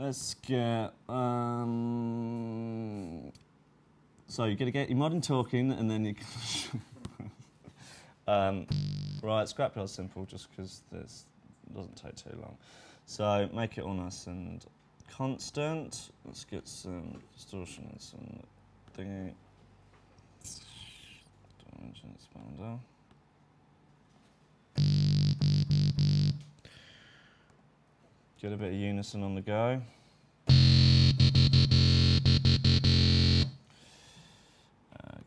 let's get. So you're gonna get your modern talking, and then you. Right, scrapyard's simple, just because this doesn't take too long. So make it all nice and constant. Let's get some distortion and some thingy. Dimension expander. Get a bit of unison on the go.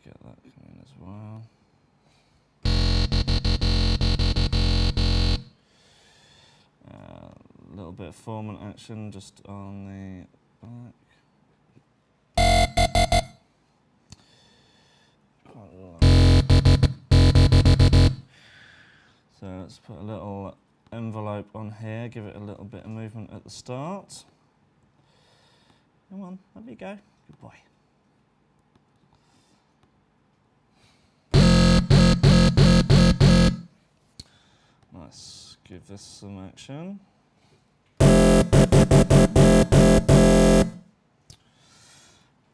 Get that coming as well. A little bit of formant action just on the back. Quite a lot. So let's put a little envelope on here, give it a little bit of movement at the start. Come on, there you go. Good boy. Let's give this some action.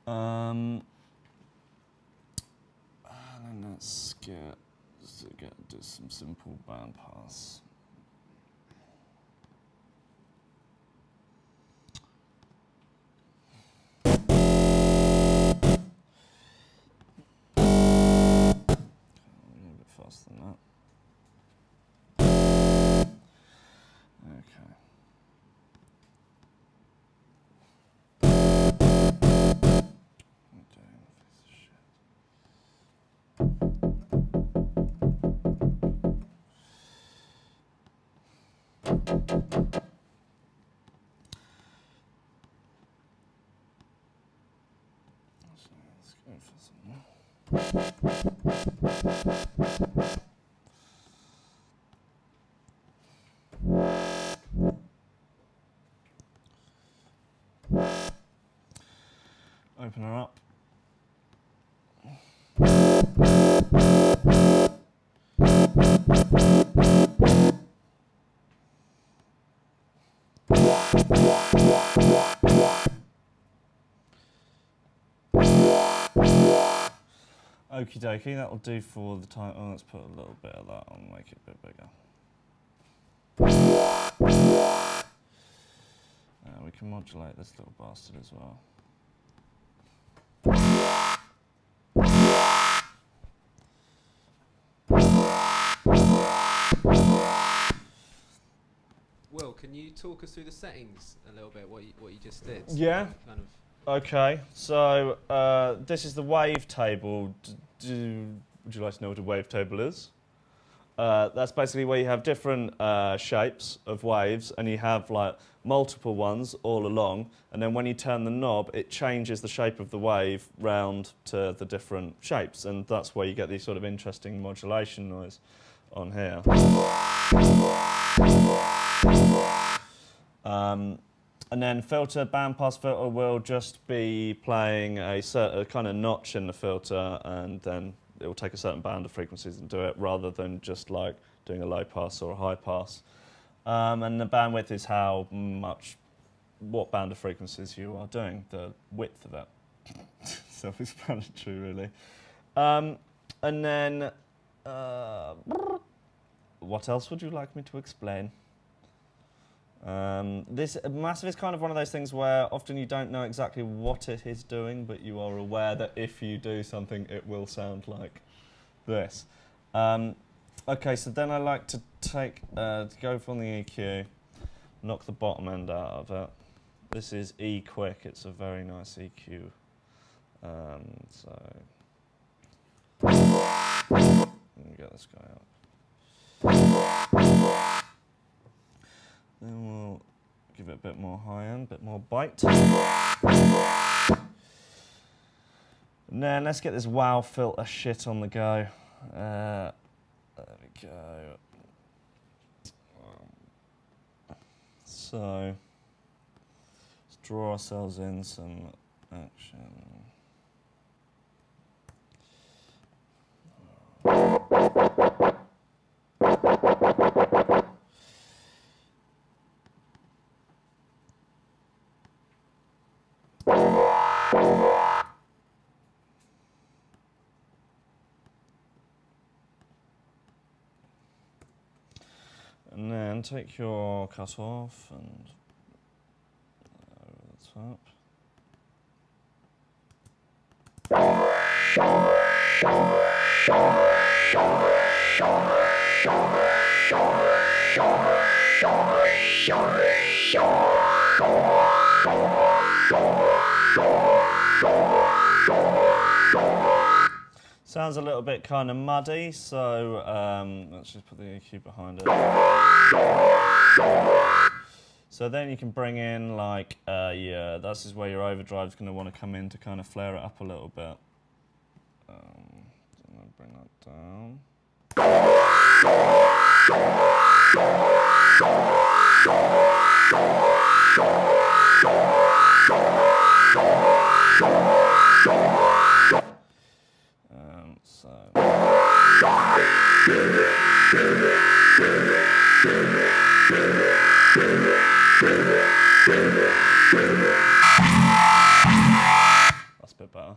And then let's do some simple band pass. A bit faster than that. Okay. Let's go for some more. Open her up. Okie dokie, that'll do for the time. Oh, let's put a little bit of that on, make it a bit bigger. We can modulate this little bastard as well. Will, can you talk us through the settings a little bit, what you just did? Yeah. Kind of. Okay, so this is the wavetable. Would you like to know what a wavetable is? That's basically where you have different shapes of waves, and you have like multiple ones all along, and then when you turn the knob, it changes the shape of the wave round to the different shapes, and that's where you get these sort of interesting modulation noise on here. And then filter, bandpass filter will just be playing a kind of notch in the filter, and then it will take a certain band of frequencies and do it, rather than just like doing a low pass or a high pass. And the bandwidth is what band of frequencies you are doing, the width of it. Self-explanatory, really. And then, what else would you like me to explain? This Massive is kind of one of those things where often you don't know exactly what it is doing, but you are aware that if you do something, it will sound like this. Okay, so then I like to go from the EQ, knock the bottom end out of it. This is E quick, it's a very nice EQ. So, let me get this guy up. Then we'll give it a bit more high end, a bit more bite. And then let's get this wow filter shit on the go. There we go. So, let's draw ourselves in some action. take your cut off and over the top. Sounds a little bit kind of muddy, so let's just put the EQ behind it. So then you can bring in like, yeah, this is where your overdrive's going to want to come in to kind of flare it up a little bit. I'm going to bring that down. That's a bit better.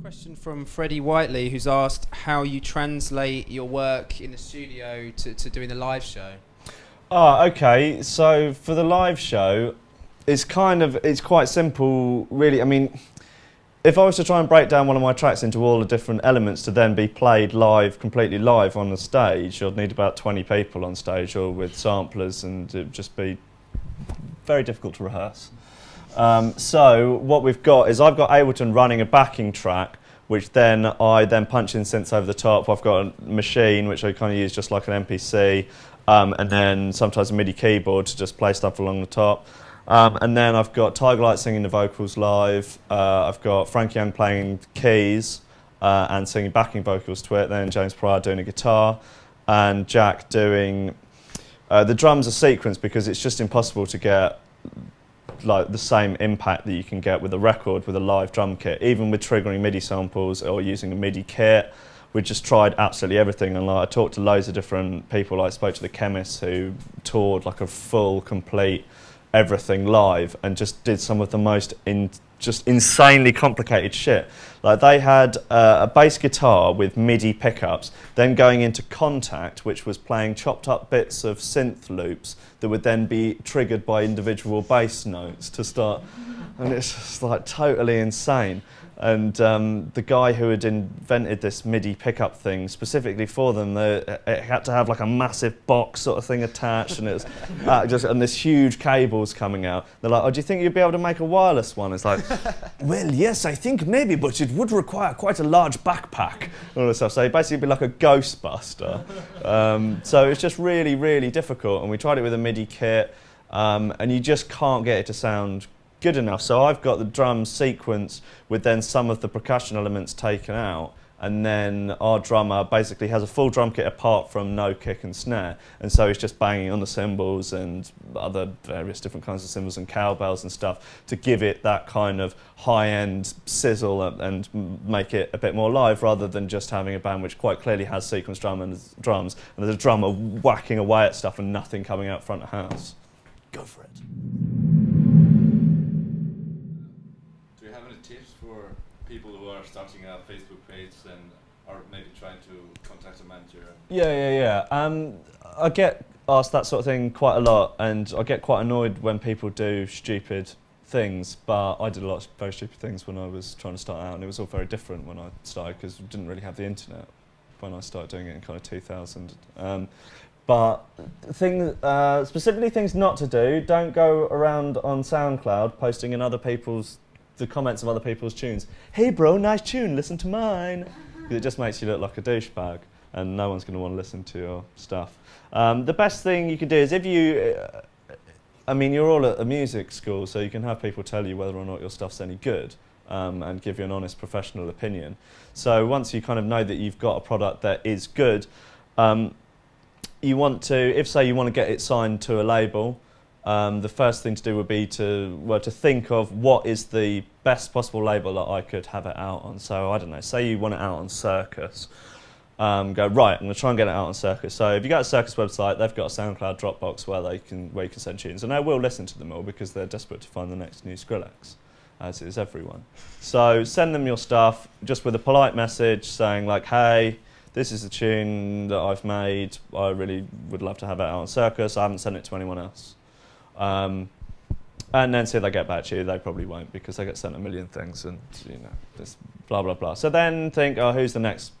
Question from Freddie Whiteley, who's asked how you translate your work in the studio to doing the live show. Oh, okay. So for the live show, it's quite simple, really. I mean, if I was to try and break down one of my tracks into all the different elements to then be played live, completely live on the stage, I'd need about 20 people on stage or with samplers, and it'd just be very difficult to rehearse. So what we've got is I've got Ableton running a backing track, which then I punch in synths over the top. I've got a machine, which I kind of use just like an MPC, and then sometimes a MIDI keyboard to just play stuff along the top. And then I've got Tiger Light singing the vocals live. I've got Frank Young playing keys and singing backing vocals to it. Then James Pryor doing a guitar, and Jack doing the drums are sequenced because it's just impossible to get like the same impact that you can get with a record with a live drum kit, even with triggering MIDI samples or using a MIDI kit. We just tried absolutely everything, and like, I talked to loads of different people. Like, I spoke to the chemists who toured like a full, complete everything live and just did some of the most just insanely complicated shit. Like, they had a bass guitar with MIDI pickups, then going into Contact, which was playing chopped up bits of synth loops that would then be triggered by individual bass notes to start, and it's just like totally insane. And the guy who had invented this MIDI pickup thing specifically for them, it had to have like a massive box sort of thing attached, and it was and this huge cables coming out. They're like, "Oh, do you think you'd be able to make a wireless one?" It's like, "Well, yes, I think maybe, but it would require quite a large backpack." All this stuff. So it'd basically be like a Ghostbuster. So it's just really, really difficult. And we tried it with a MIDI kit, and you just can't get it to sound good enough. So I've got the drum sequence with then some of the percussion elements taken out, and then our drummer basically has a full drum kit apart from no kick and snare, and so he's just banging on the cymbals and other various different kinds of cymbals and cowbells and stuff to give it that kind of high-end sizzle and make it a bit more live, rather than just having a band which quite clearly has sequence drums and there's a drummer whacking away at stuff and nothing coming out front of house. Go for it. Tips for people who are starting a Facebook page and are maybe trying to contact a manager? Yeah. I get asked that sort of thing quite a lot, and I get quite annoyed when people do stupid things, but I did a lot of very stupid things when I was trying to start out, and it was all very different when I started because we didn't really have the internet when I started doing it in kind of 2000. But specifically things not to do: don't go around on SoundCloud posting in the comments of other people's tunes. "Hey bro, nice tune, listen to mine." It just makes you look like a douchebag, and no one's going to want to listen to your stuff. The best thing you can do is, if you, I mean, you're all at a music school, so you can have people tell you whether or not your stuff's any good, and give you an honest professional opinion. So once you kind of know that you've got a product that is good, you want to, if say you want to get it signed to a label, the first thing to do would be to think of what is the best possible label that I could have it out on. So I don't know, say you want it out on Circus. Go, right, I'm going to try and get it out on Circus. So if you go to Circus website, they've got a SoundCloud Dropbox where you can send tunes, and I will listen to them all because they're desperate to find the next new Skrillex. as is everyone. So send them your stuff just with a polite message saying like, hey, this is a tune that I've made. I really would love to have it out on Circus. I haven't sent it to anyone else. And then see if they get back to you. They probably won't because they get sent a million things and, you know, this blah, blah, blah. So then think, oh, who's the next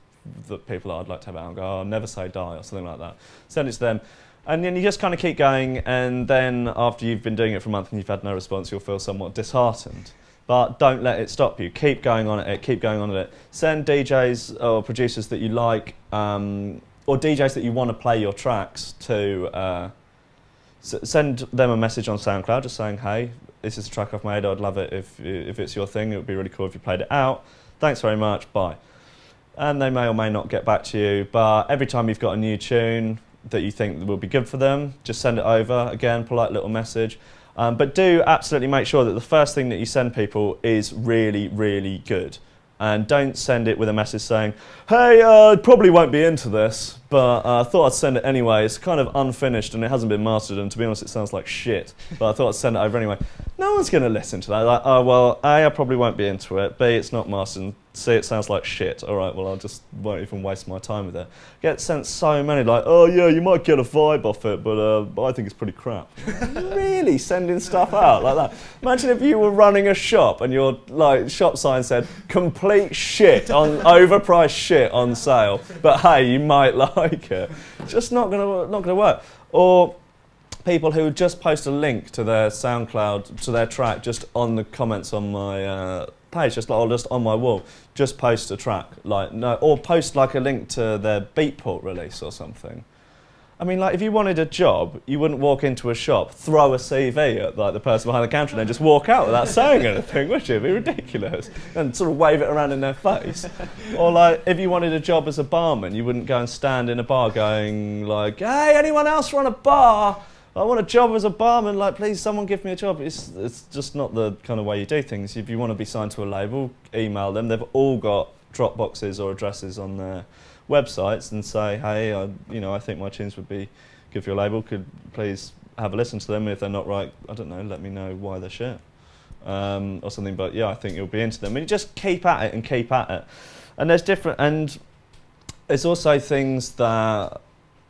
people that I'd like to have out and go, oh, Never Say Die or something like that. Send it to them. And then you just kind of keep going, and then after you've been doing it for a month and you've had no response, you'll feel somewhat disheartened. But don't let it stop you. Keep going on at it, keep going on at it. Send DJs or producers that you like, or DJs that you want to play your tracks to, send them a message on SoundCloud just saying, hey, this is a track I've made, I'd love it if it's your thing, it would be really cool if you played it out. Thanks very much, bye. And they may or may not get back to you, but every time you've got a new tune that you think will be good for them, just send it over. Again, polite little message. But do absolutely make sure that the first thing that you send people is really, really good. And don't send it with a message saying, hey, probably won't be into this, but I thought I'd send it anyway. It's kind of unfinished and it hasn't been mastered, and to be honest, it sounds like shit, but I thought I'd send it over anyway. No one's going to listen to that. Like, oh, well, A, I probably won't be into it, B, it's not mastered, and C, it sounds like shit. All right, well, I just won't even waste my time with it. Get sent so many, like, oh, yeah, you might get a vibe off it, but I think it's pretty crap. Really sending stuff out like that? Imagine if you were running a shop and your like shop sign said, complete shit, on overpriced shit on sale, but hey, you might like it. Just not gonna work. Or people who just post a link to their SoundCloud, to their track, just on the comments on my page, just on my wall, just post a track, like no, or post like a link to their Beatport release or something. I mean, like, if you wanted a job, you wouldn't walk into a shop, throw a CV at like the person behind the counter, and then just walk out without saying anything, would you? It'd be ridiculous. And sort of wave it around in their face. Or like, if you wanted a job as a barman, you wouldn't go and stand in a bar going like, hey, anyone else run a bar? I want a job as a barman, like, please, someone give me a job. It's just not the kind of way you do things. If you want to be signed to a label, email them. They've all got drop boxes or addresses on their websites, and say, hey, I think my tunes would be good for your label. Could please have a listen to them. If they're not right, I don't know, let me know why they're shit. Or something, but yeah, I think you'll be into them. And you just keep at it and keep at it. And there's different, and there's also things that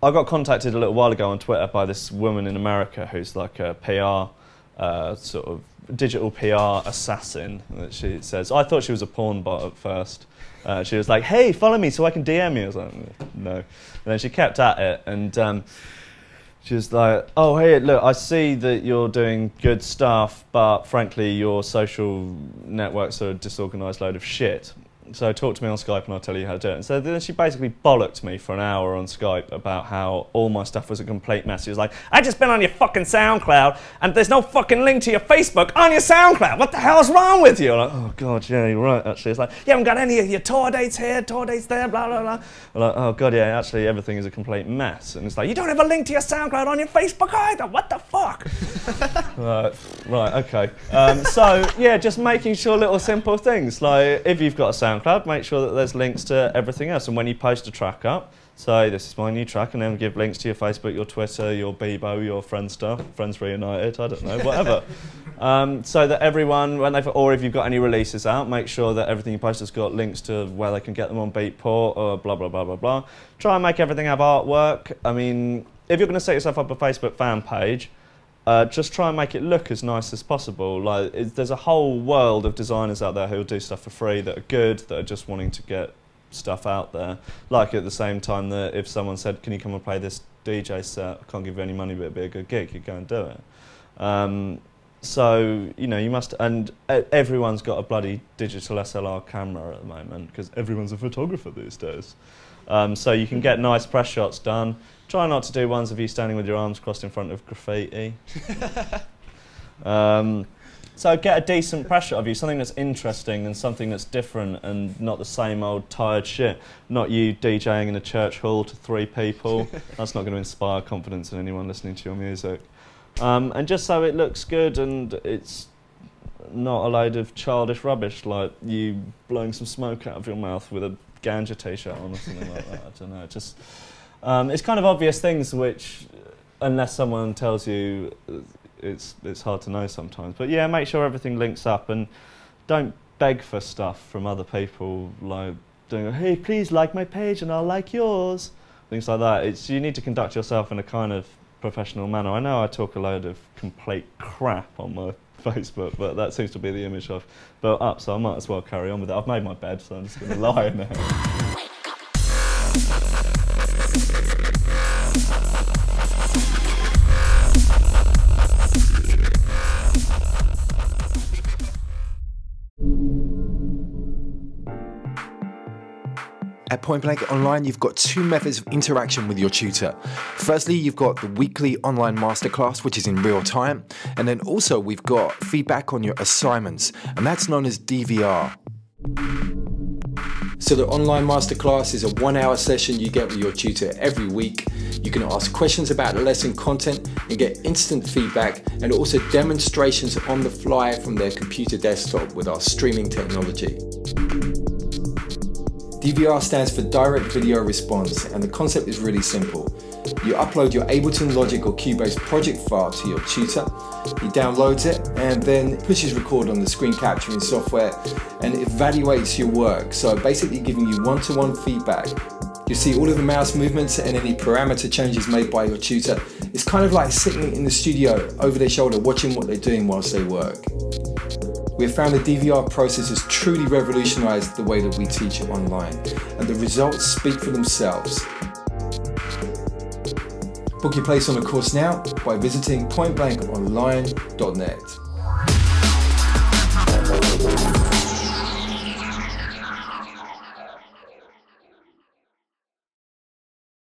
I got contacted a little while ago on Twitter by this woman in America who's like a PR, sort of digital PR assassin. That she says, I thought she was a porn bot at first. She was like, hey, follow me so I can DM you. I was like, no. And then she kept at it, and she was like, oh, hey, look, I see that you're doing good stuff, but frankly, your social networks are a disorganised load of shit. So talk to me on Skype and I'll tell you how to do it. And so then she basically bollocked me for an hour on Skype about how all my stuff was a complete mess. She was like, I just been on your fucking SoundCloud and there's no fucking link to your Facebook on your SoundCloud. What the hell's wrong with you? I'm like, oh God, yeah, you're right, actually. It's like, you haven't got any of your tour dates here, tour dates there, blah, blah, blah. I'm like, oh God, yeah, actually everything is a complete mess. And it's like, you don't have a link to your SoundCloud on your Facebook either. What the fuck? Right, okay. So yeah, just making sure little simple things. Like if you've got a SoundCloud, make sure that there's links to everything else. And when you post a track up, say this is my new track, and then give links to your Facebook, your Twitter, your Bebo, your Friends stuff, Friends Reunited, I don't know, whatever. So that everyone, or if you've got any releases out, make sure that everything you post has got links to where they can get them on Beatport or blah, blah, blah, blah, blah. Try and make everything have artwork. I mean, if you're going to set yourself up a Facebook fan page, just try and make it look as nice as possible. Like, there's a whole world of designers out there who'll do stuff for free that are good, that are just wanting to get stuff out there. Like at the same time that if someone said, can you come and play this DJ set, I can't give you any money but it'd be a good gig, you'd go and do it. So, you know, you must, and everyone's got a bloody digital SLR camera at the moment because everyone's a photographer these days. So you can get nice press shots done. Try not to do ones of you standing with your arms crossed in front of graffiti. So get a decent press shot of you, something that's interesting and something that's different and not the same old tired shit. Not you DJing in a church hall to 3 people. That's not going to inspire confidence in anyone listening to your music. And just so it looks good and it's not a load of childish rubbish like you blowing some smoke out of your mouth with a Ganja t-shirt on or something like that. I don't know. Just it's kind of obvious things which, unless someone tells you, it's hard to know sometimes. But yeah, make sure everything links up. And don't beg for stuff from other people, like doing, hey, please like my page and I'll like yours, things like that. You need to conduct yourself in a kind of professional manner. I know I talk a load of complete crap on my Facebook, but that seems to be the image I've built up, so I might as well carry on with it. I've made my bed, so I'm just going to lie in there. At Point Blank Online, you've got two methods of interaction with your tutor. Firstly, you've got the weekly online masterclass, which is in real time. And then also we've got feedback on your assignments, and that's known as DVR. So the online masterclass is a 1-hour session you get with your tutor every week. You can ask questions about the lesson content and get instant feedback, and also demonstrations on the fly from their computer desktop with our streaming technology. DVR stands for Direct Video Response, and the concept is really simple. You upload your Ableton, Logic or Cubase project file to your tutor, he downloads it and then pushes record on the screen capturing software and evaluates your work, so basically giving you one-to-one feedback. You see all of the mouse movements and any parameter changes made by your tutor. It's kind of like sitting in the studio over their shoulder watching what they're doing whilst they work. We have found the DVR process has truly revolutionized the way that we teach online, and the results speak for themselves. Book your place on the course now by visiting pointblankonline.net.